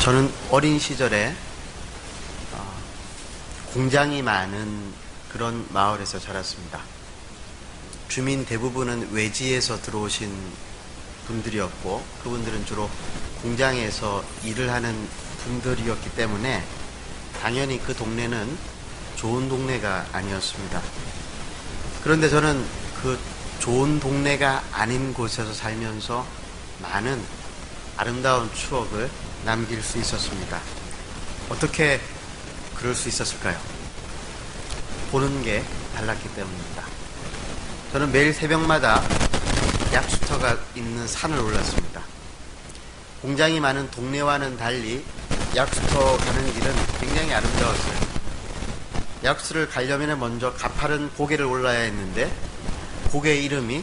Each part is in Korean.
저는 어린 시절에 공장이 많은 그런 마을에서 자랐습니다. 주민 대부분은 외지에서 들어오신 분들이었고 그분들은 주로 공장에서 일을 하는 분들이었기 때문에 당연히 그 동네는 좋은 동네가 아니었습니다. 그런데 저는 그 좋은 동네가 아닌 곳에서 살면서 많은 아름다운 추억을 남길 수 있었습니다. 어떻게 그럴 수 있었을까요? 보는 게 달랐기 때문입니다. 저는 매일 새벽마다 약수터가 있는 산을 올랐습니다. 공장이 많은 동네와는 달리 약수터 가는 길은 굉장히 아름다웠어요. 약수를 가려면 먼저 가파른 고개를 올라야 했는데 고개 이름이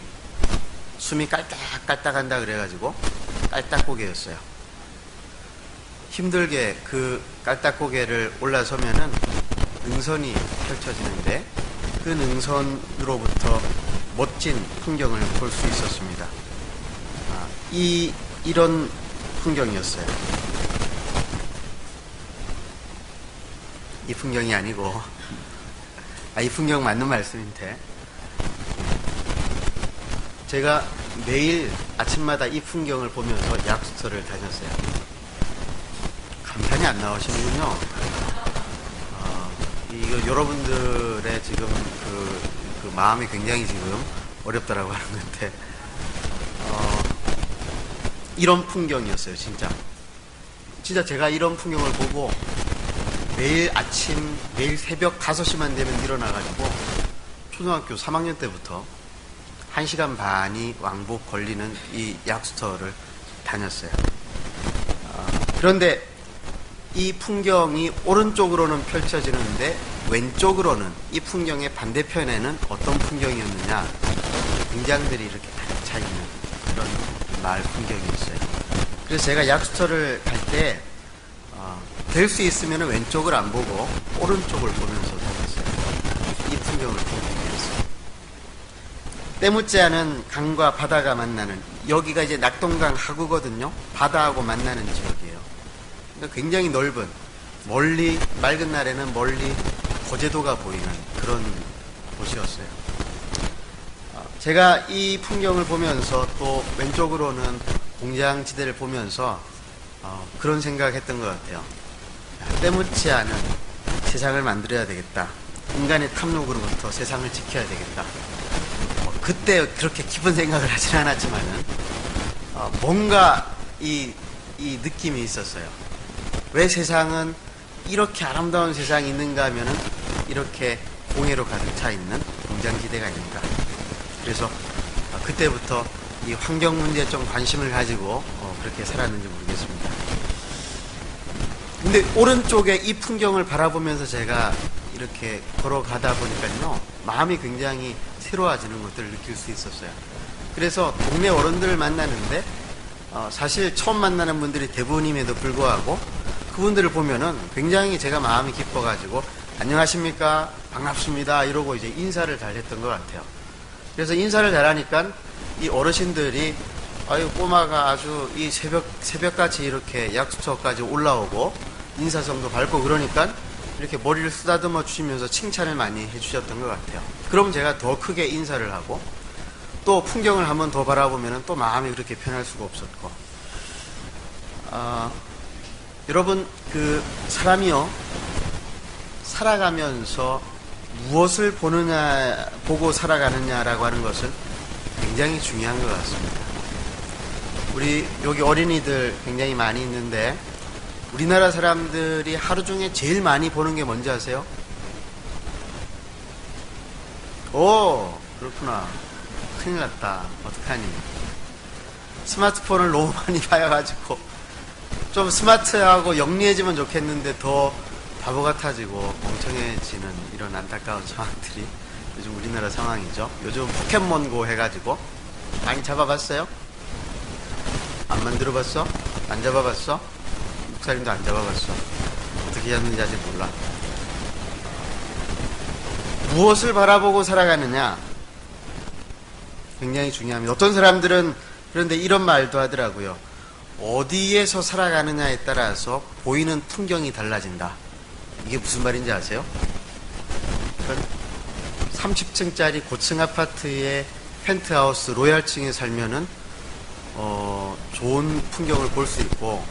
숨이 깔딱깔딱한다 그래가지고 깔딱고개였어요. 힘들게 그 깔딱고개를 올라서면은 능선이 펼쳐지는데 그 능선으로부터 멋진 풍경을 볼 수 있었습니다. 이런 풍경이었어요. 이 풍경이 아니고 이 풍경 맞는 말씀인데 제가 매일 아침마다 이 풍경을 보면서 약수터를 다녔어요. 감탄이 안 나오시는군요. 이거 여러분들의 지금 그 마음이 굉장히 지금 어렵다라고 하는 건데 이런 풍경이었어요. 진짜 제가 이런 풍경을 보고 매일 아침 매일 새벽 5시만 되면 일어나가지고 초등학교 3학년 때부터 1시간 반이 왕복 걸리는 이 약수터를 다녔어요. 그런데 이 풍경이 오른쪽으로는 펼쳐지는데 왼쪽으로는 이 풍경의 반대편에는 어떤 풍경이었느냐, 공장들이 이렇게 가득 차 있는 그런 마을 풍경이었어요. 그래서 제가 약수터를 갈 때 될 수 있으면 왼쪽을 안 보고 오른쪽을 보면서 다녔어요. 이 풍경을 보기 위해서. 때묻지 않은 강과 바다가 만나는, 여기가 이제 낙동강 하구거든요. 바다하고 만나는 지역이에요. 그러니까 굉장히 넓은, 멀리 맑은 날에는 멀리 거제도가 보이는 그런 곳이었어요. 제가 이 풍경을 보면서 또 왼쪽으로는 공장지대를 보면서 그런 생각했던 것 같아요. 때묻지 않은 세상을 만들어야 되겠다. 인간의 탐욕으로부터 세상을 지켜야 되겠다. 그때 그렇게 깊은 생각을 하진 않았지만은 뭔가 이 느낌이 있었어요. 왜 세상은 이렇게 아름다운 세상이 있는가 하면은 이렇게 공해로 가득 차 있는 공장지대가 있는가. 그래서 그때부터 이 환경 문제에 좀 관심을 가지고 그렇게 살았는지 모르겠습니다. 근데 오른쪽에 이 풍경을 바라보면서 제가 이렇게 걸어가다 보니까요, 마음이 굉장히 새로워지는 것들을 느낄 수 있었어요. 그래서 동네 어른들을 만나는데 사실 처음 만나는 분들이 대부분임에도 불구하고 그분들을 보면은 굉장히 제가 마음이 기뻐가지고 안녕하십니까, 반갑습니다 이러고 이제 인사를 잘 했던 것 같아요. 그래서 인사를 잘하니까 이 어르신들이 아유 꼬마가 아주 이 새벽같이 이렇게 약수터까지 올라오고 인사성도 밝고 그러니까 이렇게 머리를 쓰다듬어 주시면서 칭찬을 많이 해주셨던 것 같아요. 그럼 제가 더 크게 인사를 하고 또 풍경을 한번 더 바라보면 또 마음이 그렇게 편할 수가 없었고, 여러분 그 사람이요 살아가면서 무엇을 보고 살아가느냐라고 하는 것은 굉장히 중요한 것 같습니다. 우리 여기 어린이들 굉장히 많이 있는데 우리나라 사람들이 하루 중에 제일 많이 보는 게 뭔지 아세요? 오, 그렇구나. 큰일 났다. 어떡하니? 스마트폰을 너무 많이 봐가지고 좀 스마트하고 영리해지면 좋겠는데 더 바보 같아지고 멍청해지는 이런 안타까운 상황들이 요즘 우리나라 상황이죠. 요즘 포켓몬고 해가지고 많이 잡아봤어요? 안 만들어봤어? 안 잡아봤어? 목사님도 안 잡아봤어. 어떻게 잡는지 아직 몰라. 무엇을 바라보고 살아가느냐 굉장히 중요합니다. 어떤 사람들은 그런데 이런 말도 하더라고요. 어디에서 살아가느냐에 따라서 보이는 풍경이 달라진다. 이게 무슨 말인지 아세요? 30층짜리 고층 아파트의 펜트하우스 로얄층에 살면은 좋은 풍경을 볼 수 있고,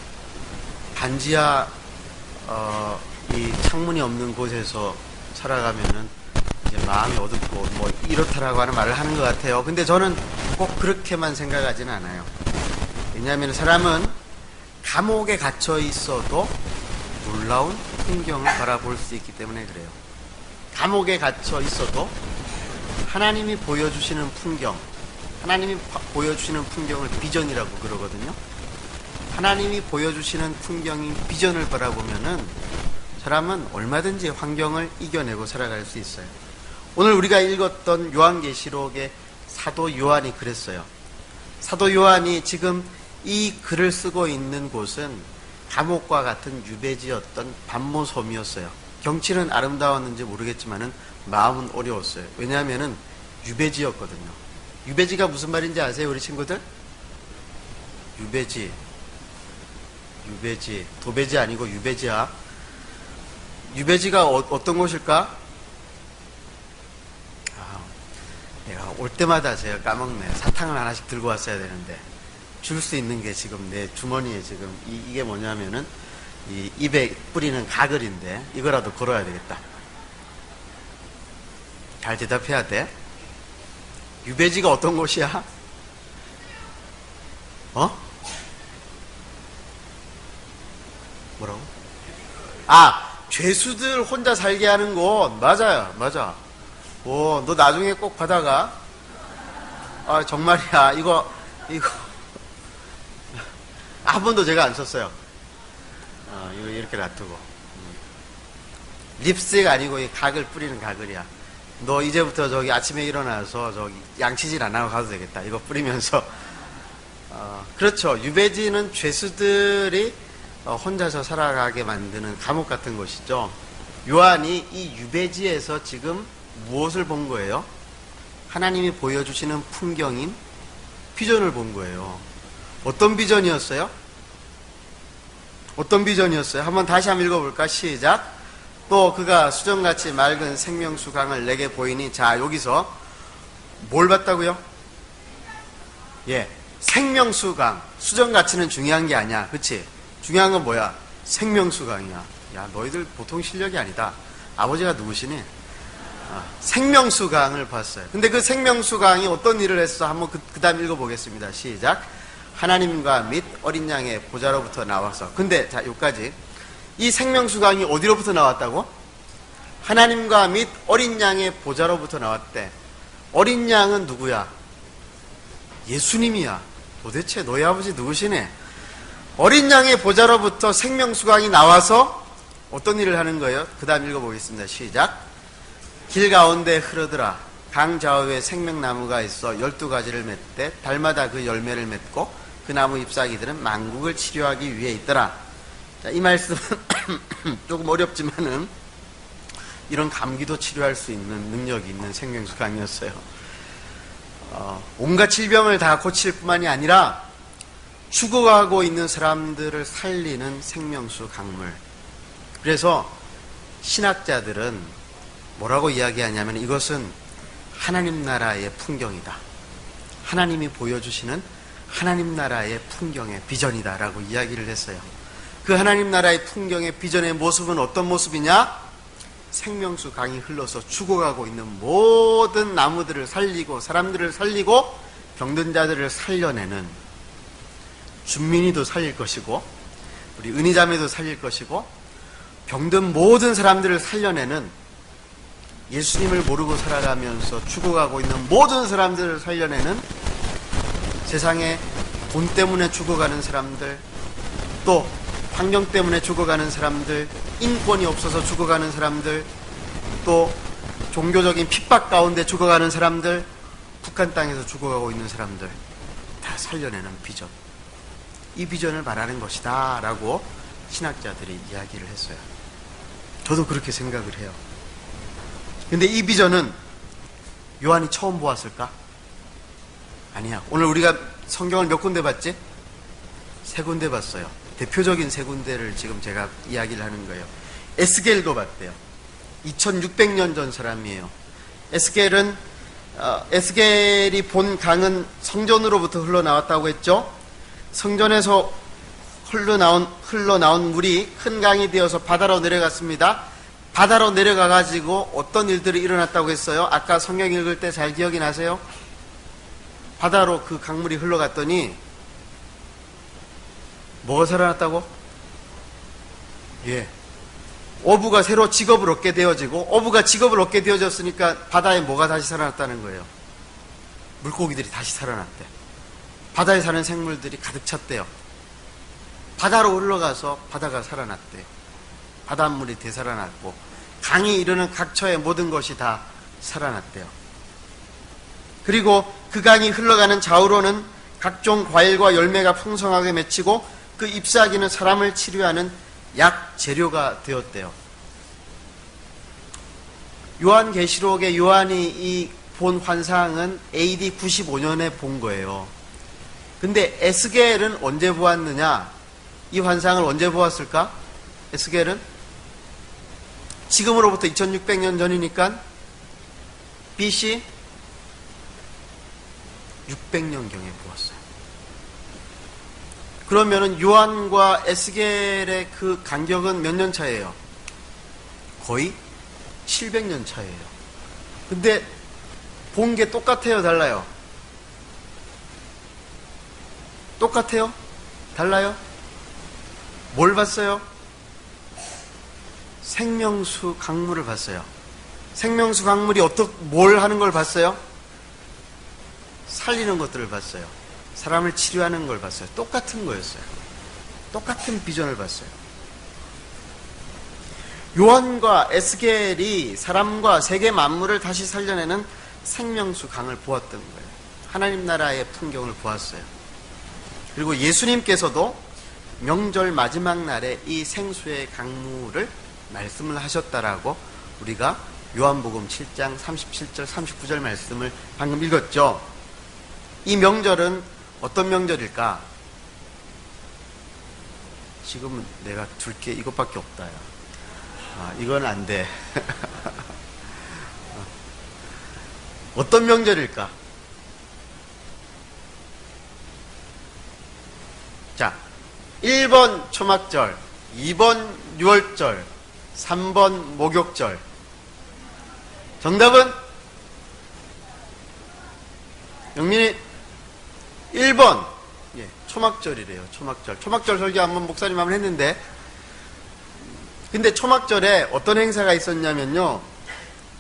반지하 이 창문이 없는 곳에서 살아가면은 이제 마음이 어둡고 뭐 이렇다라고 하는 말을 하는 것 같아요. 근데 저는 꼭 그렇게만 생각하지는 않아요. 왜냐하면 사람은 감옥에 갇혀 있어도 놀라운 풍경을 바라볼 수 있기 때문에 그래요. 감옥에 갇혀 있어도 하나님이 보여주시는 풍경, 하나님이 보여주시는 풍경을 비전이라고 그러거든요. 하나님이 보여주시는 풍경인 비전을 바라보면은 사람은 얼마든지 환경을 이겨내고 살아갈 수 있어요. 오늘 우리가 읽었던 요한계시록의 사도 요한이 그랬어요. 사도 요한이 지금 이 글을 쓰고 있는 곳은 감옥과 같은 유배지였던 반모섬이었어요. 경치는 아름다웠는지 모르겠지만은 마음은 어려웠어요. 왜냐하면은 유배지였거든요. 유배지가 무슨 말인지 아세요, 우리 친구들? 유배지, 도배지 아니고 유배지야. 유배지가 어떤 곳일까? 내가 올 때마다 제가 까먹네. 사탕을 하나씩 들고 왔어야 되는데 줄 수 있는 게 지금 내 주머니에 지금 이게 뭐냐면은 이 입에 뿌리는 가글인데 이거라도 걸어야 되겠다. 잘 대답해야 돼. 유배지가 어떤 곳이야? 뭐라고? 죄수들 혼자 살게 하는 곳. 맞아요, 맞아. 너 나중에 꼭 받아가. 정말이야. 이거 한 번도 제가 안 썼어요. 이거 이렇게 놔두고. 립스틱 아니고 이 가글 뿌리는 가글이야. 너 이제부터 저기 아침에 일어나서 저기 양치질 안 하고 가도 되겠다. 이거 뿌리면서. 그렇죠. 유배지는 죄수들이 혼자서 살아가게 만드는 감옥 같은 곳이죠. 요한이 이 유배지에서 지금 무엇을 본 거예요? 하나님이 보여주시는 풍경인 비전을 본 거예요. 어떤 비전이었어요? 어떤 비전이었어요? 한번 다시 한번 읽어볼까? 시작. 또 그가 수정같이 맑은 생명수 강을 내게 보이니, 자, 여기서 뭘 봤다고요? 생명수 강. 수정가치는 중요한 게 아니야. 그치? 중요한 건 뭐야? 생명수 강이야. 야, 너희들 보통 실력이 아니다. 아버지가 누구시니? 생명수 강을 봤어요. 근데 그 생명수 강이 어떤 일을 했어? 한번 그 다음 읽어보겠습니다. 시작. 하나님과 및 어린 양의 보좌로부터 나와서. 근데 자, 여기까지. 이 생명수 강이 어디로부터 나왔다고? 하나님과 및 어린 양의 보좌로부터 나왔대. 어린 양은 누구야? 예수님이야. 도대체 너희 아버지 누구시네? 어린 양의 보좌로부터 생명수 강이 나와서 어떤 일을 하는 거예요? 그 다음 읽어보겠습니다. 시작. 길 가운데 흐르더라. 강 좌우에 생명나무가 있어 12가지를 맺되 달마다 그 열매를 맺고 그 나무 잎사귀들은 만국을 치료하기 위해 있더라. 자, 이 말씀은 조금 어렵지만은 이런 감기도 치료할 수 있는 능력이 있는 생명수 강이었어요. 온갖 질병을 다 고칠 뿐만이 아니라 죽어가고 있는 사람들을 살리는 생명수 강물. 그래서 신학자들은 뭐라고 이야기하냐면 이것은 하나님 나라의 풍경이다. 하나님이 보여주시는 하나님 나라의 풍경의 비전이다 라고 이야기를 했어요. 그 하나님 나라의 풍경의 비전의 모습은 어떤 모습이냐? 생명수 강이 흘러서 죽어가고 있는 모든 나무들을 살리고 사람들을 살리고 병든 자들을 살려내는, 준민이도 살릴 것이고 우리 은희자매도 살릴 것이고 병든 모든 사람들을 살려내는, 예수님을 모르고 살아가면서 죽어가고 있는 모든 사람들을 살려내는, 세상에 돈 때문에 죽어가는 사람들, 또 환경 때문에 죽어가는 사람들, 인권이 없어서 죽어가는 사람들, 또 종교적인 핍박 가운데 죽어가는 사람들, 북한 땅에서 죽어가고 있는 사람들 다 살려내는 비전. 이 비전을 말하는 것이다 라고 신학자들이 이야기를 했어요. 저도 그렇게 생각을 해요. 근데 이 비전은 요한이 처음 보았을까? 아니야. 오늘 우리가 성경을 몇 군데 봤지? 세 군데 봤어요. 대표적인 세 군데를 지금 제가 이야기를 하는 거예요. 에스겔도 봤대요. 2600년 전 사람이에요. 에스겔이 본 강은 성전으로부터 흘러나왔다고 했죠. 성전에서 흘러나온 물이 큰 강이 되어서 바다로 내려갔습니다. 바다로 내려가 가지고 어떤 일들이 일어났다고 했어요? 아까 성경 읽을 때 잘 기억이 나세요? 바다로 그 강물이 흘러갔더니 뭐가 살아났다고? 예. 어부가 새로 직업을 얻게 되어지고, 어부가 직업을 얻게 되어졌으니까 바다에 뭐가 다시 살아났다는 거예요? 물고기들이 다시 살아났대. 바다에 사는 생물들이 가득 찼대요. 바다로 흘러가서 바다가 살아났대요. 바닷물이 되살아났고, 강이 이르는 각처의 모든 것이 다 살아났대요. 그리고 그 강이 흘러가는 좌우로는 각종 과일과 열매가 풍성하게 맺히고, 그 잎사귀는 사람을 치료하는 약 재료가 되었대요. 요한계시록의 요한이 이 본 환상은 AD 95년에 본 거예요. 근데 에스겔은 언제 보았느냐? 이 환상을 언제 보았을까? 에스겔은 지금으로부터 2600년 전이니까 BC 600년경에 보았어요. 그러면은 요한과 에스겔의 그 간격은 몇 년 차예요? 거의 700년 차예요. 근데 본 게 똑같아요, 달라요? 똑같아요? 달라요? 뭘 봤어요? 생명수 강물을 봤어요. 생명수 강물이 뭘 하는 걸 봤어요? 살리는 것들을 봤어요. 사람을 치료하는 걸 봤어요. 똑같은 거였어요. 똑같은 비전을 봤어요. 요한과 에스겔이 사람과 세계 만물을 다시 살려내는 생명수 강을 보았던 거예요. 하나님 나라의 풍경을 보았어요. 그리고 예수님께서도 명절 마지막 날에 이 생수의 강물을 말씀을 하셨다라고 우리가 요한복음 7장 37절 39절 말씀을 방금 읽었죠. 이 명절은 어떤 명절일까? 지금은 내가 줄 게 이것밖에 없다. 이건 안 돼. 어떤 명절일까? 자, 1번 초막절, 2번 유월절, 3번 목욕절. 정답은? 영민이 1번. 예, 초막절이래요. 초막절. 초막절 설교 한번 목사님 한번 했는데, 근데 초막절에 어떤 행사가 있었냐면요,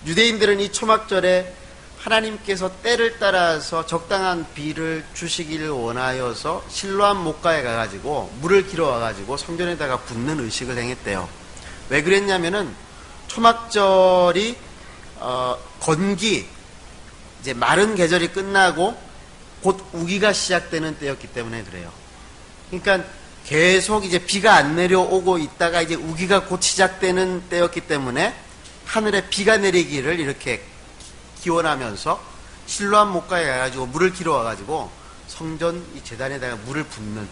유대인들은 이 초막절에 하나님께서 때를 따라서 적당한 비를 주시기를 원하여서 실로암 목가에 가가지고 물을 길어 와가지고 성전에다가 붓는 의식을 행했대요. 왜 그랬냐면은 초막절이 건기, 이제 마른 계절이 끝나고 곧 우기가 시작되는 때였기 때문에 그래요. 그러니까 계속 이제 비가 안 내려오고 있다가 이제 우기가 곧 시작되는 때였기 때문에 하늘에 비가 내리기를 이렇게 기원하면서 실로암 목가에 가가지고 물을 길어 와가지고 성전 이 제단에다가 물을 붓는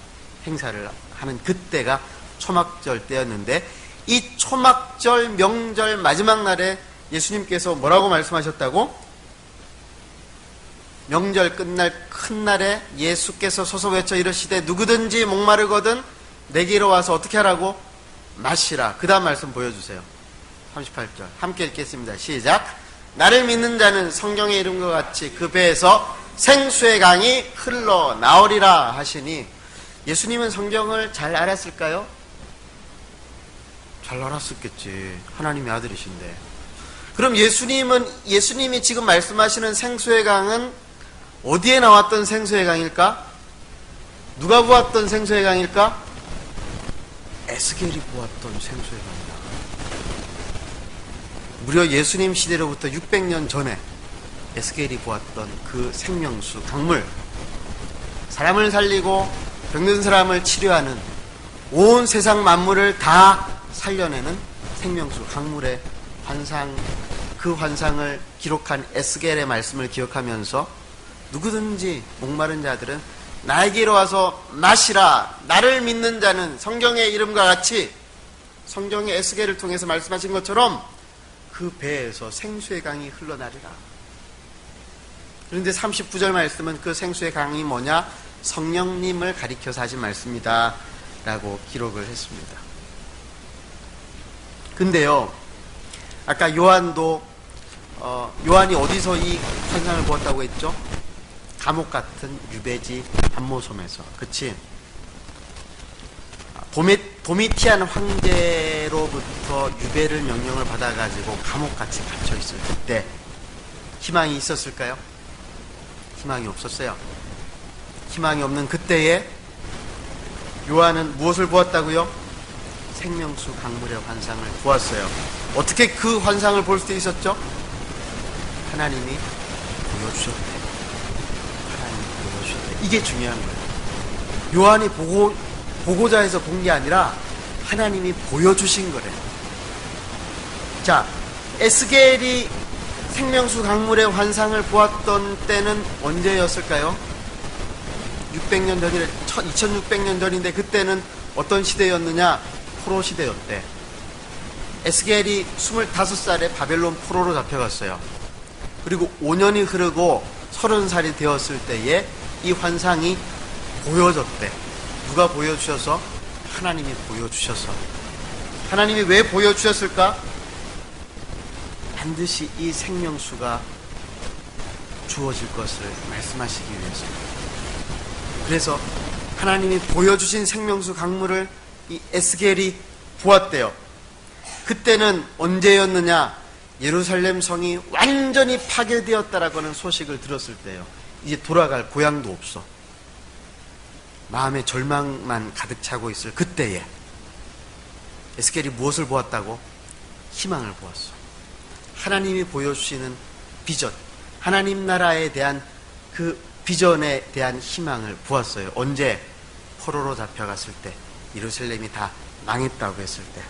행사를 하는 그때가 초막절 때였는데, 이 초막절 명절 마지막 날에 예수님께서 뭐라고 말씀하셨다고? 명절 끝날 큰 날에 예수께서 서서 외쳐 이르시되 누구든지 목마르거든 내게로 와서 어떻게 하라고? 마시라. 그 다음 말씀 보여주세요. 38절 함께 읽겠습니다. 시작. 나를 믿는 자는 성경에 이른 것 같이 그 배에서 생수의 강이 흘러나오리라 하시니, 예수님은 성경을 잘 알았을까요? 잘 알았었겠지. 하나님의 아들이신데. 그럼 예수님이 지금 말씀하시는 생수의 강은 어디에 나왔던 생수의 강일까? 누가 보았던 생수의 강일까? 에스겔이 보았던 생수의 강이다. 무려 예수님 시대로부터 600년 전에 에스겔이 보았던 그 생명수 강물, 사람을 살리고 병든 사람을 치료하는, 온 세상 만물을 다 살려내는 생명수 강물의 환상, 그 환상을 기록한 에스겔의 말씀을 기억하면서 누구든지 목마른 자들은 나에게로 와서 마시라. 나를 믿는 자는 성경의 이름과 같이 성경의 에스겔을 통해서 말씀하신 것처럼 그 배에서 생수의 강이 흘러나리라. 그런데 39절 말씀은 그 생수의 강이 뭐냐? 성령님을 가리켜서 하신 말씀이다 라고 기록을 했습니다. 근데요, 아까 요한도 요한이 어디서 이 환상을 보았다고 했죠? 감옥 같은 유배지 암모섬에서. 그치? 도미티안 황제로부터 유배를 명령을 받아가지고 감옥같이 갇혀있을 때 희망이 있었을까요? 희망이 없었어요. 희망이 없는 그때에 요한은 무엇을 보았다고요? 생명수 강물의 환상을 보았어요. 어떻게 그 환상을 볼 수 있었죠? 하나님이 보여주셨대. 하나님이 보여주셨대. 이게 중요한 거예요. 요한이 보고자 해서 본 게 아니라 하나님이 보여주신 거래요. 자, 에스겔이 생명수 강물의 환상을 보았던 때는 언제였을까요? 600년 전이래, 2600년 전인데 그때는 어떤 시대였느냐? 포로 시대였대. 에스겔이 25살에 바벨론 포로로 잡혀갔어요. 그리고 5년이 흐르고 30살이 되었을 때에 이 환상이 보여졌대. 누가 보여주셔서? 하나님이 보여주셔서. 하나님이 왜 보여주셨을까? 반드시 이 생명수가 주어질 것을 말씀하시기 위해서. 그래서 하나님이 보여주신 생명수 강물을 이 에스겔이 보았대요. 그때는 언제였느냐? 예루살렘 성이 완전히 파괴되었다라고 하는 소식을 들었을 때요. 이제 돌아갈 고향도 없어. 마음에 절망만 가득 차고 있을 그때에 에스겔이 무엇을 보았다고? 희망을 보았어. 하나님이 보여주시는 비전, 하나님 나라에 대한 그 비전에 대한 희망을 보았어요. 언제? 포로로 잡혀갔을 때, 예루살렘이 다 망했다고 했을 때.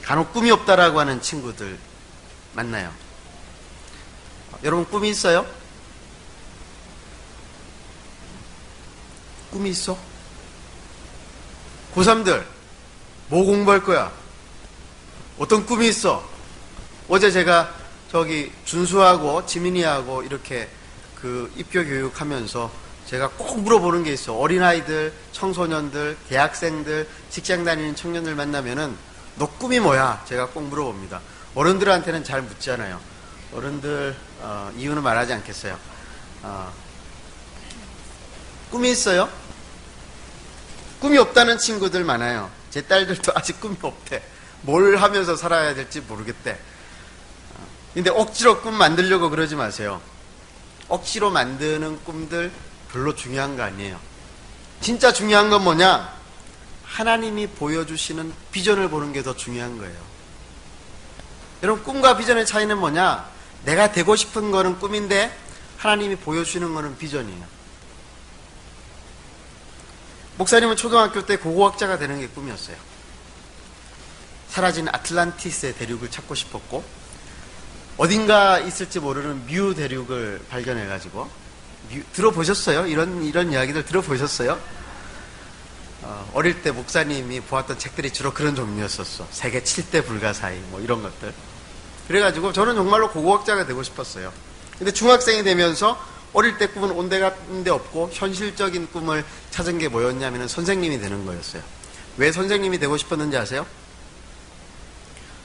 간혹 꿈이 없다라고 하는 친구들 만나요. 여러분 꿈이 있어요? 꿈이 있어? 고3들 뭐 공부할 거야? 어떤 꿈이 있어? 어제 제가 저기 준수하고 지민이하고 이렇게 그 입교 교육하면서 제가 꼭 물어보는 게 있어. 어린아이들, 청소년들, 대학생들, 직장 다니는 청년들 만나면은 너 꿈이 뭐야? 제가 꼭 물어봅니다. 어른들한테는 잘 묻잖아요. 어른들 이유는 말하지 않겠어요. 꿈이 있어요? 꿈이 없다는 친구들 많아요. 제 딸들도 아직 꿈이 없대. 뭘 하면서 살아야 될지 모르겠대. 근데 억지로 꿈 만들려고 그러지 마세요. 억지로 만드는 꿈들 별로 중요한 거 아니에요. 진짜 중요한 건 뭐냐? 하나님이 보여주시는 비전을 보는 게 더 중요한 거예요. 여러분 꿈과 비전의 차이는 뭐냐? 내가 되고 싶은 거는 꿈인데 하나님이 보여주시는 거는 비전이에요. 목사님은 초등학교 때 고고학자가 되는 게 꿈이었어요. 사라진 아틀란티스의 대륙을 찾고 싶었고 어딘가 있을지 모르는 뮤 대륙을 발견해가지고 들어보셨어요? 이런 이야기들 들어보셨어요? 어릴 때 목사님이 보았던 책들이 주로 그런 종류였었어. 세계 7대 불가사의 뭐 이런 것들. 그래가지고 저는 정말로 고고학자가 되고 싶었어요. 근데 중학생이 되면서 어릴 때 꿈은 온데간데 없고 현실적인 꿈을 찾은 게 뭐였냐면 선생님이 되는 거였어요. 왜 선생님이 되고 싶었는지 아세요?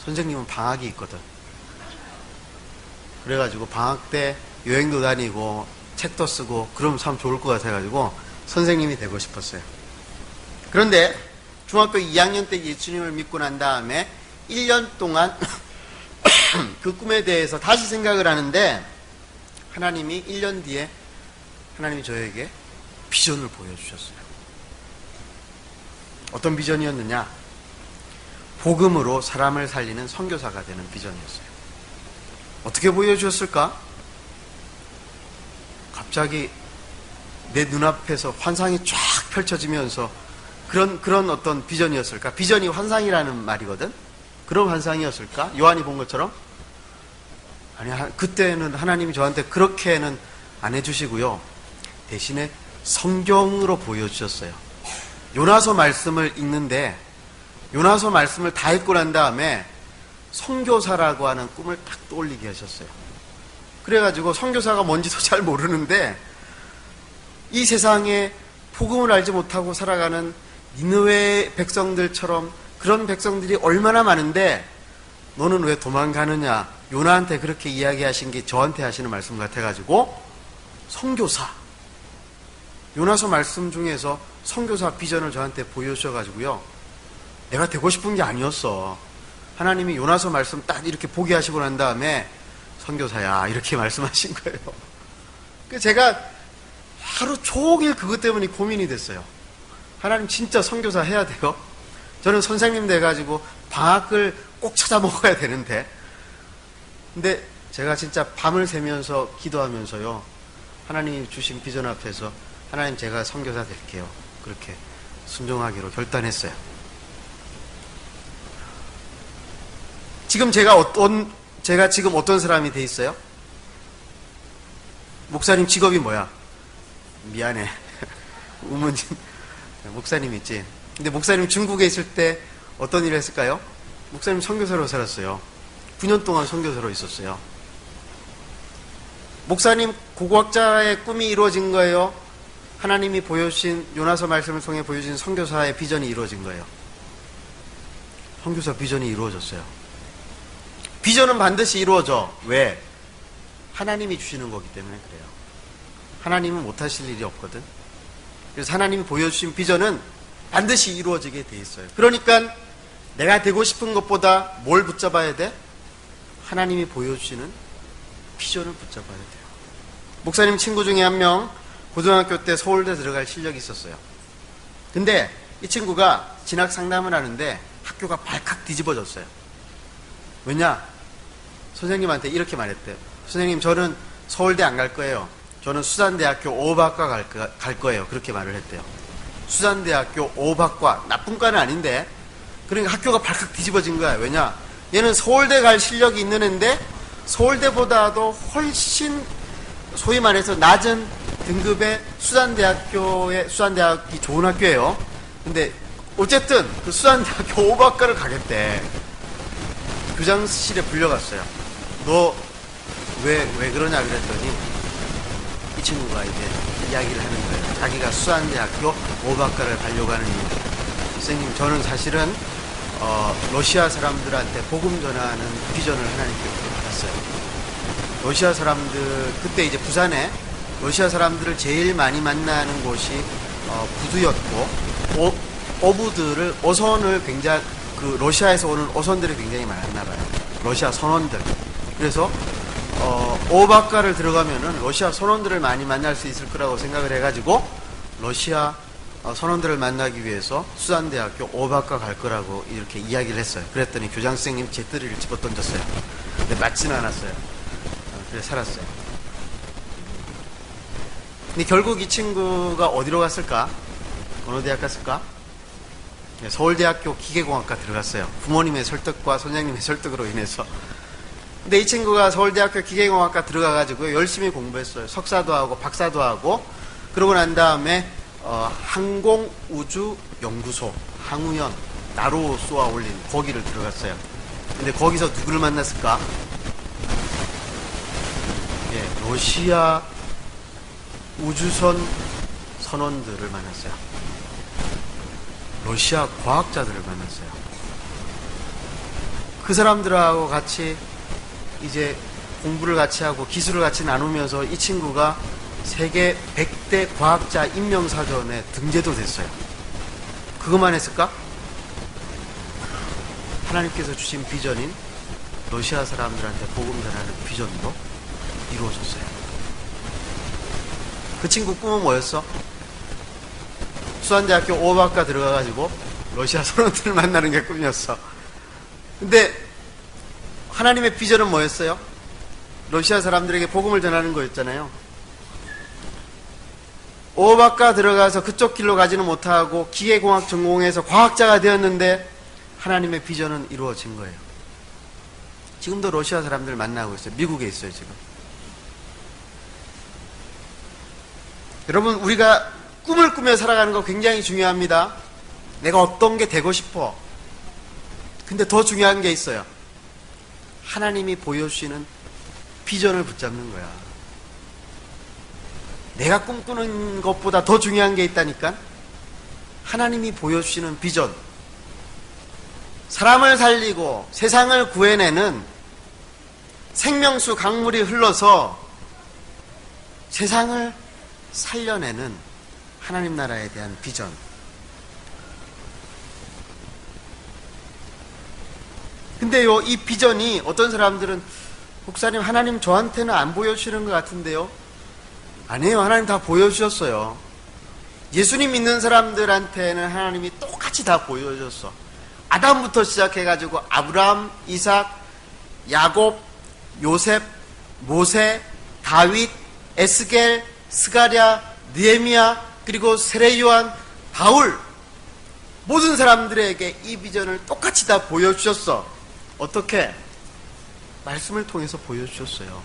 선생님은 방학이 있거든. 그래가지고 방학 때 여행도 다니고 책도 쓰고 그러면 참 좋을 것 같아가지고 선생님이 되고 싶었어요. 그런데 중학교 2학년 때 예수님을 믿고 난 다음에 1년 동안 그 꿈에 대해서 다시 생각을 하는데 하나님이 1년 뒤에 하나님이 저에게 비전을 보여주셨어요. 어떤 비전이었느냐? 복음으로 사람을 살리는 선교사가 되는 비전이었어요. 어떻게 보여주셨을까? 갑자기 내 눈앞에서 환상이 쫙 펼쳐지면서 그런 어떤 비전이었을까? 비전이 환상이라는 말이거든? 그런 환상이었을까? 요한이 본 것처럼? 아니, 그때는 하나님이 저한테 그렇게는 안 해주시고요. 대신에 성경으로 보여주셨어요. 요나서 말씀을 읽는데 요나서 말씀을 다 읽고 난 다음에 선교사라고 하는 꿈을 딱 떠올리게 하셨어요. 그래가지고 선교사가 뭔지도 잘 모르는데 이 세상에 복음을 알지 못하고 살아가는 니느웨 백성들처럼 그런 백성들이 얼마나 많은데 너는 왜 도망가느냐, 요나한테 그렇게 이야기하신 게 저한테 하시는 말씀 같아가지고 선교사, 요나서 말씀 중에서 선교사 비전을 저한테 보여주셔가지고요, 내가 되고 싶은 게 아니었어. 하나님이 요나서 말씀 딱 이렇게 보게 하시고 난 다음에 선교사야 이렇게 말씀하신 거예요. 제가 하루 종일 그것 때문에 고민이 됐어요. 하나님 진짜 선교사 해야 돼요? 저는 선생님 돼가지고 방학을 꼭 찾아 먹어야 되는데, 근데 제가 진짜 밤을 새면서 기도하면서요, 하나님이 주신 비전 앞에서 하나님 제가 선교사 될게요, 그렇게 순종하기로 결단했어요. 지금 제가 지금 어떤 사람이 돼 있어요? 목사님 직업이 뭐야? 미안해. 우문진 목사님 있지. 근데 목사님 중국에 있을 때 어떤 일을 했을까요? 목사님 선교사로 살았어요. 9년 동안 선교사로 있었어요. 목사님 고고학자의 꿈이 이루어진 거예요? 하나님이 보여주신 요나서 말씀을 통해 보여주신 선교사의 비전이 이루어진 거예요. 선교사 비전이 이루어졌어요. 비전은 반드시 이루어져. 왜? 하나님이 주시는 거기 때문에 그래요. 하나님은 못하실 일이 없거든. 그래서 하나님이 보여주신 비전은 반드시 이루어지게 돼 있어요. 그러니까 내가 되고 싶은 것보다 뭘 붙잡아야 돼? 하나님이 보여주시는 비전을 붙잡아야 돼요. 목사님 친구 중에 한 명 고등학교 때 서울대 들어갈 실력이 있었어요. 근데 이 친구가 진학 상담을 하는데 학교가 발칵 뒤집어졌어요. 왜냐? 선생님한테 이렇게 말했대요. 선생님, 저는 서울대 안 갈 거예요. 저는 수산대학교 5박과 갈 거예요. 그렇게 말을 했대요. 수산대학교 5박과, 나쁜 과는 아닌데, 그러니까 학교가 발칵 뒤집어진 거야. 왜냐? 얘는 서울대 갈 실력이 있는 애인데 서울대보다도 훨씬 소위 말해서 낮은 등급의 수산대학이 좋은 학교예요. 근데 어쨌든 그 수산대학교 5박과를 가겠대. 교장실에 불려갔어요. 너 왜 그러냐 그랬더니 이 친구가 이제 이야기를 하는 거예요. 자기가 수산대학교 5박과를 가려고 하는 이유. 선생님, 저는 사실은 러시아 사람들한테 복음 전하는 비전을 하나님께 받았어요. 러시아 사람들, 그때 이제 부산에 러시아 사람들을 제일 많이 만나는 곳이 부두였고, 어선을 굉장히, 러시아에서 오는 어선들이 굉장히 많았나 봐요. 러시아 선원들. 그래서 오박가를 들어가면은 러시아 선원들을 많이 만날 수 있을 거라고 생각을 해가지고 러시아 선원들을 만나기 위해서 수산대학교 오박가 갈 거라고 이렇게 이야기를 했어요. 그랬더니 교장 선생님 재떨이를 집어 던졌어요. 근데 맞지는 않았어요. 그래 살았어요. 근데 결국 이 친구가 어디로 갔을까? 어느 대학 갔을까? 서울대학교 기계공학과 들어갔어요. 부모님의 설득과 선생님의 설득으로 인해서. 근데 이 친구가 서울대학교 기계공학과 들어가가지고 열심히 공부했어요. 석사도 하고 박사도 하고. 그러고 난 다음에 항공우주연구소, 항우연, 나로 쏘아 올린 거기를 들어갔어요. 근데 거기서 누구를 만났을까? 러시아 우주선 선원들을 만났어요. 러시아 과학자들을 만났어요. 그 사람들하고 같이 이제 공부를 같이 하고 기술을 같이 나누면서 이 친구가 세계 100대 과학자 임명사전에 등재도 됐어요. 그것만 했을까? 하나님께서 주신 비전인 러시아 사람들한테 복음 전하는 비전도 이루어졌어요. 그 친구 꿈은 뭐였어? 수산대학교 5박과 들어가가지고 러시아 선원들을 만나는 게 꿈이었어. 근데 하나님의 비전은 뭐였어요? 러시아 사람들에게 복음을 전하는 거였잖아요. 5박과 들어가서 그쪽 길로 가지는 못하고 기계공학 전공해서 과학자가 되었는데 하나님의 비전은 이루어진 거예요. 지금도 러시아 사람들 만나고 있어요. 미국에 있어요, 지금. 여러분, 우리가 꿈을 꾸며 살아가는 거 굉장히 중요합니다. 내가 어떤 게 되고 싶어. 근데 더 중요한 게 있어요. 하나님이 보여주시는 비전을 붙잡는 거야. 내가 꿈꾸는 것보다 더 중요한 게 있다니까. 하나님이 보여주시는 비전. 사람을 살리고 세상을 구해내는 생명수 강물이 흘러서 세상을 살려내는 하나님 나라에 대한 비전. 근데요, 이 비전이 어떤 사람들은 목사님, 하나님 저한테는 안 보여주시는 것 같은데요? 아니에요. 하나님 다 보여주셨어요. 예수님 믿는 사람들한테는 하나님이 똑같이 다 보여줬어. 아담부터 시작해가지고 아브라함, 이삭, 야곱, 요셉, 모세, 다윗, 에스겔, 스가랴, 느헤미야, 그리고 세례 요한, 바울, 모든 사람들에게 이 비전을 똑같이 다 보여주셨어. 어떻게? 말씀을 통해서 보여주셨어요.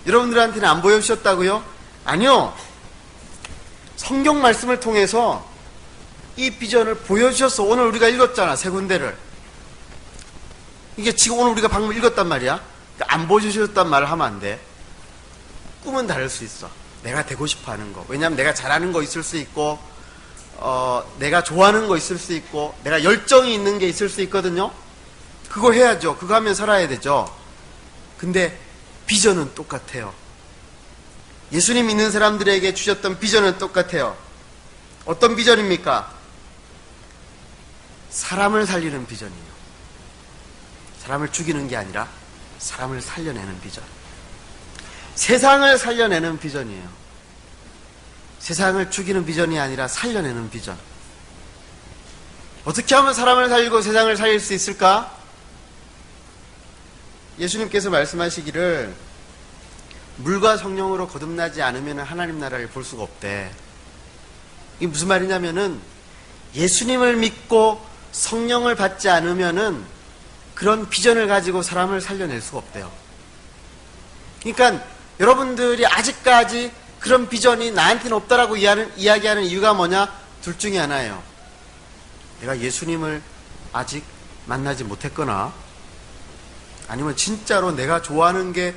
여러분들한테는 안 보여주셨다고요? 아니요. 성경 말씀을 통해서 이 비전을 보여주셨어. 오늘 우리가 읽었잖아, 세 군데를. 이게 지금 오늘 우리가 방금 읽었단 말이야. 안 보여주셨단 말을 하면 안 돼. 꿈은 다를 수 있어. 내가 되고 싶어 하는 거. 왜냐하면 내가 잘하는 거 있을 수 있고, 내가 좋아하는 거 있을 수 있고, 내가 열정이 있는 게 있을 수 있거든요. 그거 해야죠. 그거 하면 살아야 되죠. 근데 비전은 똑같아요. 예수님 믿는 사람들에게 주셨던 비전은 똑같아요. 어떤 비전입니까? 사람을 살리는 비전이에요. 사람을 죽이는 게 아니라 사람을 살려내는 비전. 세상을 살려내는 비전이에요. 세상을 죽이는 비전이 아니라 살려내는 비전. 어떻게 하면 사람을 살리고 세상을 살릴 수 있을까? 예수님께서 말씀하시기를 물과 성령으로 거듭나지 않으면 하나님 나라를 볼 수가 없대. 이게 무슨 말이냐면은 예수님을 믿고 성령을 받지 않으면은 그런 비전을 가지고 사람을 살려낼 수가 없대요. 그러니까 여러분들이 아직까지 그런 비전이 나한테는 없다라고 이야기하는 이유가 뭐냐? 둘 중에 하나예요. 내가 예수님을 아직 만나지 못했거나, 아니면 진짜로 내가 좋아하는 게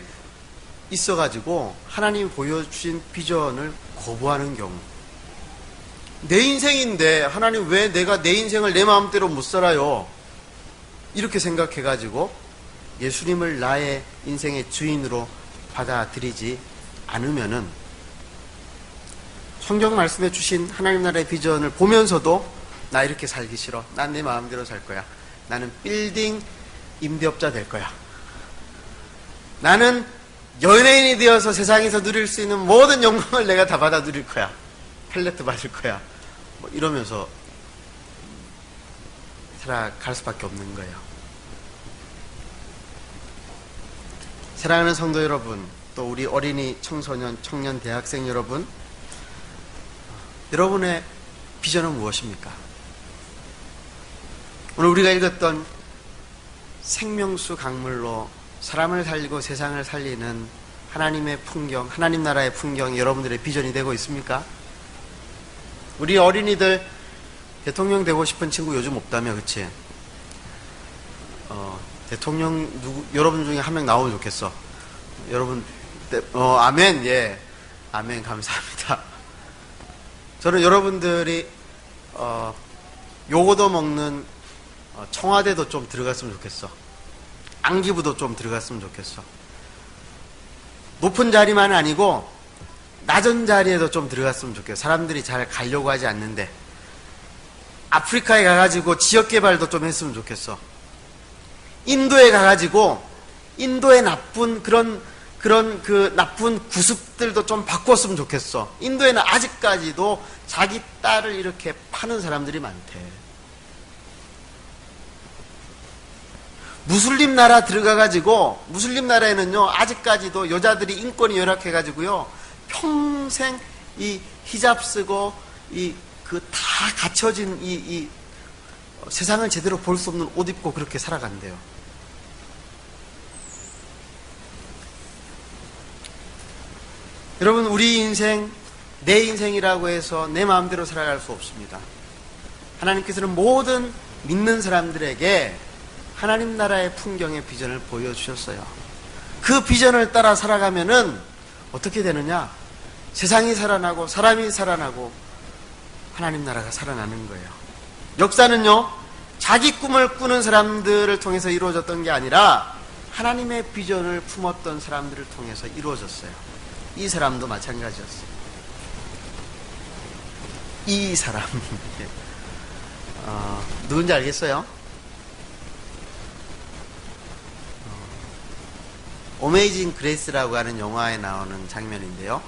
있어가지고 하나님이 보여주신 비전을 거부하는 경우. 내 인생인데 하나님 왜 내가 내 인생을 내 마음대로 못 살아요? 이렇게 생각해가지고 예수님을 나의 인생의 주인으로 받아들이지 않으면은 성경 말씀해 주신 하나님 나라의 비전을 보면서도 나 이렇게 살기 싫어. 난 내 마음대로 살 거야. 나는 빌딩 임대업자 될 거야. 나는 연예인이 되어서 세상에서 누릴 수 있는 모든 영광을 내가 다 받아 누릴 거야. 펠레트 받을 거야. 뭐 이러면서 살아갈 수밖에 없는 거예요. 사랑하는 성도 여러분, 또 우리 어린이, 청소년, 청년, 대학생 여러분, 여러분의 비전은 무엇입니까? 오늘 우리가 읽었던 생명수 강물로 사람을 살리고 세상을 살리는 하나님의 풍경, 하나님 나라의 풍경이 여러분들의 비전이 되고 있습니까? 우리 어린이들 대통령 되고 싶은 친구 요즘 없다며, 그치? 대통령 여러분 중에 한 명 나오면 좋겠어. 여러분, 아멘, 예. 아멘, 감사합니다. 저는 여러분들이, 요거도 먹는 청와대도 좀 들어갔으면 좋겠어. 안기부도 좀 들어갔으면 좋겠어. 높은 자리만 아니고 낮은 자리에도 좀 들어갔으면 좋겠어. 사람들이 잘 가려고 하지 않는데 아프리카에 가가지고 지역개발도 좀 했으면 좋겠어. 인도에 가가지고 인도의 나쁜 그런 그 나쁜 구습들도 좀 바꿨으면 좋겠어. 인도에는 아직까지도 자기 딸을 이렇게 파는 사람들이 많대. 무슬림 나라 들어가가지고, 무슬림 나라에는요, 아직까지도 여자들이 인권이 열악해가지고요, 평생 이 히잡 쓰고, 다 갖춰진 세상을 제대로 볼 수 없는 옷 입고 그렇게 살아간대요. 여러분, 우리 인생 내 인생이라고 해서 내 마음대로 살아갈 수 없습니다. 하나님께서는 모든 믿는 사람들에게 하나님 나라의 풍경의 비전을 보여주셨어요. 그 비전을 따라 살아가면은 어떻게 되느냐? 세상이 살아나고 사람이 살아나고 하나님 나라가 살아나는 거예요. 역사는요, 자기 꿈을 꾸는 사람들을 통해서 이루어졌던 게 아니라 하나님의 비전을 품었던 사람들을 통해서 이루어졌어요. 이 사람도 마찬가지였어요. 이 사람 누군지 알겠어요? 어메이징 그레이스라고 하는 영화에 나오는 장면인데요,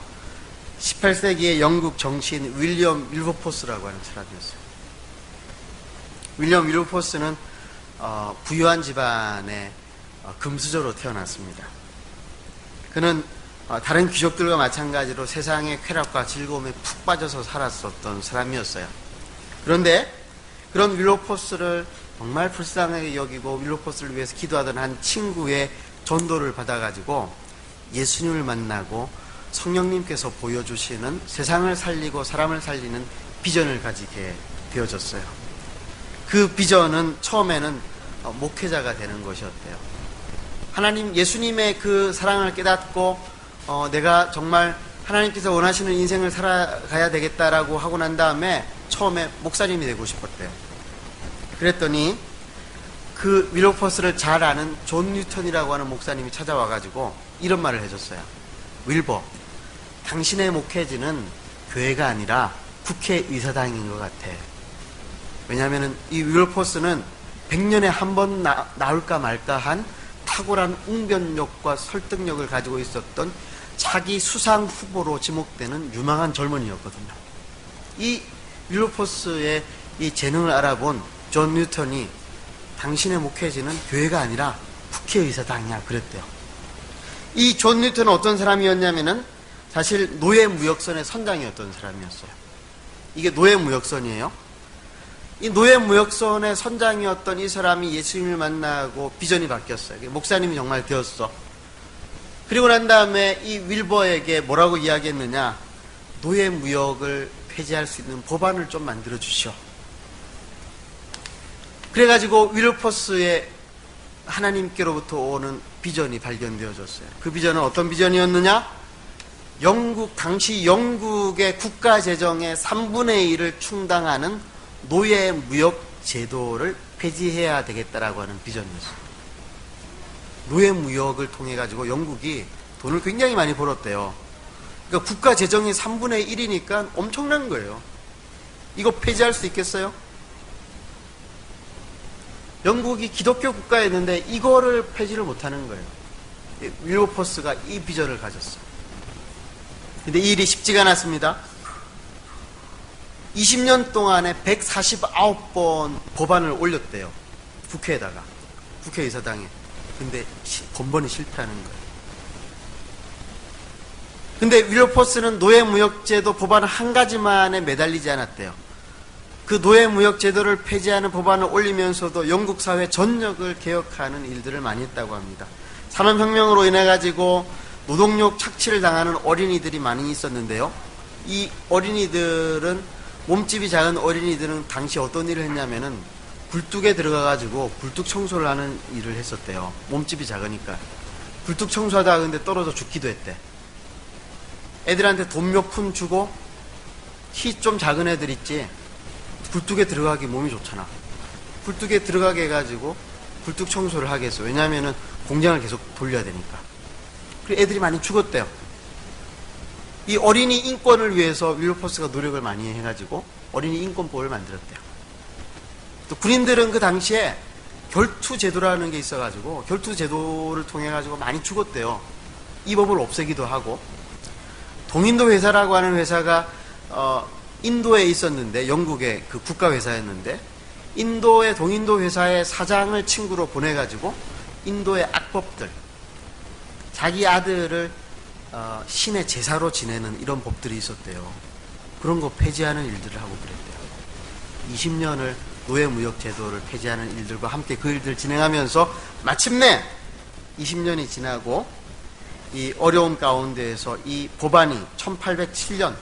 18세기의 영국 정치인 윌리엄 윌버포스라고 하는 사람이었어요. 윌리엄 윌버포스는 부유한 집안의 금수저로 태어났습니다. 그는 다른 귀족들과 마찬가지로 세상의 쾌락과 즐거움에 푹 빠져서 살았었던 사람이었어요. 그런데 그런 윌버포스를 정말 불쌍하게 여기고 윌버포스를 위해서 기도하던 한 친구의 전도를 받아가지고 예수님을 만나고 성령님께서 보여주시는 세상을 살리고 사람을 살리는 비전을 가지게 되어졌어요. 그 비전은 처음에는 목회자가 되는 것이었대요. 하나님, 예수님의 그 사랑을 깨닫고 내가 정말 하나님께서 원하시는 인생을 살아가야 되겠다라고 하고 난 다음에 처음에 목사님이 되고 싶었대요. 그랬더니 그 윌버포스를 잘 아는 존 뉴턴이라고 하는 목사님이 찾아와가지고 이런 말을 해줬어요. 윌버, 당신의 목회지는 교회가 아니라 국회의사당인 것 같아. 왜냐하면 이 윌버포스는 100년에 한 번 나올까 말까 한 탁월한 웅변력과 설득력을 가지고 있었던 자기 수상 후보로 지목되는 유망한 젊은이였거든요. 이 윌버포스의 이 재능을 알아본 존 뉴턴이 당신의 목회지는 교회가 아니라 국회의사당이야 그랬대요. 이 존 뉴턴은 어떤 사람이었냐면은 사실 노예무역선의 선장이었던 사람이었어요. 이게 노예무역선이에요. 이 노예무역선의 선장이었던 이 사람이 예수님을 만나고 비전이 바뀌었어요. 목사님이 정말 되었어. 그리고 난 다음에 이 윌버에게 뭐라고 이야기했느냐? 노예무역을 폐지할 수 있는 법안을 좀 만들어 주시오. 그래가지고 윌버포스의 하나님께로부터 오는 비전이 발견되어졌어요. 그 비전은 어떤 비전이었느냐? 당시 영국의 국가 재정의 3분의 1을 충당하는 노예무역 제도를 폐지해야 되겠다라고 하는 비전이었어요. 노예무역을 통해 가지고 영국이 돈을 굉장히 많이 벌었대요. 그러니까 국가 재정이 3분의 1이니까 엄청난 거예요. 이거 폐지할 수 있겠어요? 영국이 기독교 국가였는데 이거를 폐지를 못하는 거예요. 윌버포스가 이 비전을 가졌어요. 근데 이 일이 쉽지가 않았습니다. 20년 동안에 149번 법안을 올렸대요. 국회에다가. 국회의사당에. 근데 번번이 실패하는 거예요. 근데 윌버포스는 노예무역제도 법안 한 가지만에 매달리지 않았대요. 그 노예무역제도를 폐지하는 법안을 올리면서도 영국 사회 전역을 개혁하는 일들을 많이 했다고 합니다. 산업혁명으로 인해 가지고 노동력 착취를 당하는 어린이들이 많이 있었는데요. 이 어린이들은, 몸집이 작은 어린이들은 당시 어떤 일을 했냐면은 굴뚝에 들어가가지고 굴뚝 청소를 하는 일을 했었대요. 몸집이 작으니까. 굴뚝 청소하다가 근데 떨어져 죽기도 했대. 애들한테 돈 몇 푼 주고, 키 좀 작은 애들 있지, 굴뚝에 들어가기 몸이 좋잖아. 굴뚝에 들어가게 해가지고 굴뚝 청소를 하게 했어. 왜냐하면은 공장을 계속 돌려야 되니까. 그리고 애들이 많이 죽었대요. 이 어린이 인권을 위해서 윌버포스가 노력을 많이 해가지고 어린이 인권법을 만들었대요. 또 군인들은 그 당시에 결투제도라는 게 있어가지고 결투제도를 통해가지고 많이 죽었대요. 이 법을 없애기도 하고, 동인도 회사라고 하는 회사가 인도에 있었는데, 영국의 그 국가회사였는데, 인도의 동인도 회사의 사장을 친구로 보내가지고 인도의 악법들, 자기 아들을 신의 제사로 지내는 이런 법들이 있었대요. 그런 거 폐지하는 일들을 하고 그랬대요. 20년을 노예무역 제도를 폐지하는 일들과 함께 그 일들을 진행하면서 마침내 20년이 지나고 이 어려움 가운데에서 이 법안이 1807년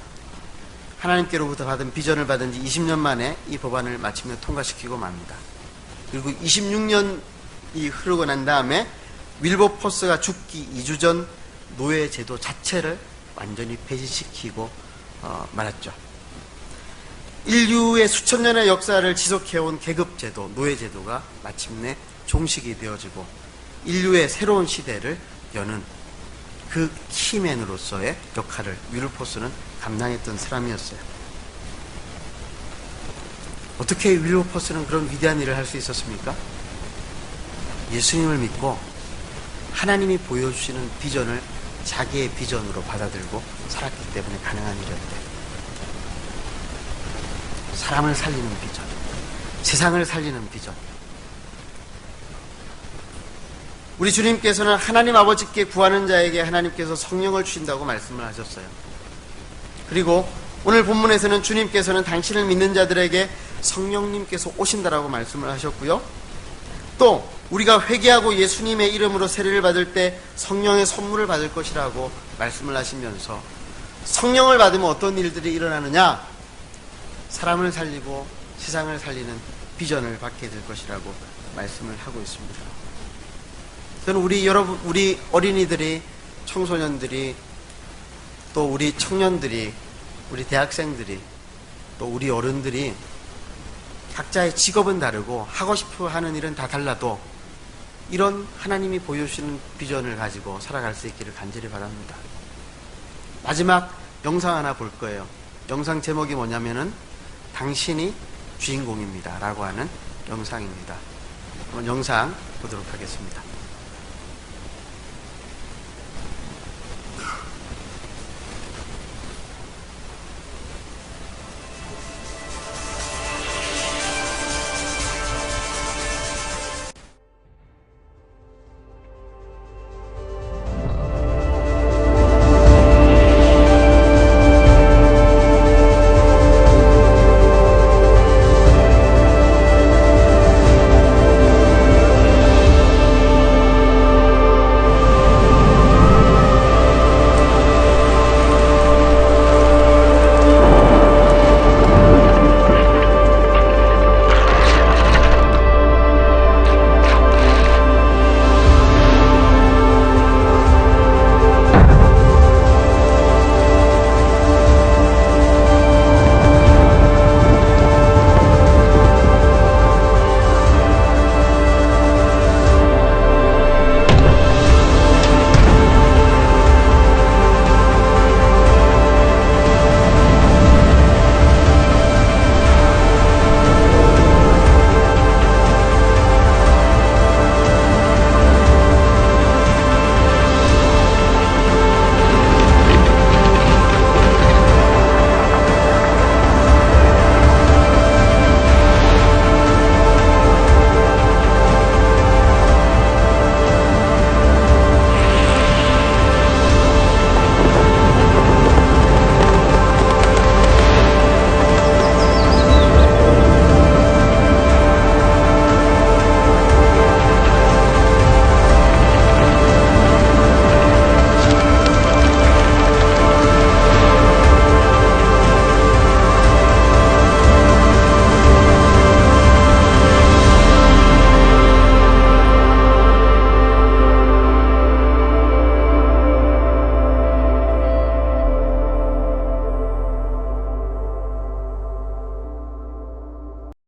하나님께로부터 받은 비전을 받은 지 20년 만에 이 법안을 마침내 통과시키고 맙니다. 그리고 26년이 흐르고 난 다음에 윌버포스가 죽기 2주 전 노예제도 자체를 완전히 폐지시키고 말았죠. 인류의 수천 년의 역사를 지속해온 계급제도, 노예제도가 마침내 종식이 되어지고 인류의 새로운 시대를 여는 그 키맨으로서의 역할을 윌버포스는 감당했던 사람이었어요. 어떻게 윌버포스는 그런 위대한 일을 할 수 있었습니까? 예수님을 믿고 하나님이 보여주시는 비전을 자기의 비전으로 받아들고 살았기 때문에 가능한 일이었대요. 사람을 살리는 비전, 세상을 살리는 비전. 우리 주님께서는 하나님 아버지께 구하는 자에게 하나님께서 성령을 주신다고 말씀을 하셨어요. 그리고 오늘 본문에서는 주님께서는 당신을 믿는 자들에게 성령님께서 오신다라고 말씀을 하셨고요. 또 우리가 회개하고 예수님의 이름으로 세례를 받을 때 성령의 선물을 받을 것이라고 말씀을 하시면서 성령을 받으면 어떤 일들이 일어나느냐? 사람을 살리고 세상을 살리는 비전을 받게 될 것이라고 말씀을 하고 있습니다. 저는 우리 어린이들이, 청소년들이, 또 우리 청년들이, 우리 대학생들이, 또 우리 어른들이 각자의 직업은 다르고 하고 싶어 하는 일은 다 달라도 이런 하나님이 보여주시는 비전을 가지고 살아갈 수 있기를 간절히 바랍니다. 마지막 영상 하나 볼 거예요. 영상 제목이 뭐냐면은 당신이 주인공입니다 라고 하는 영상입니다. 한번 영상 보도록 하겠습니다.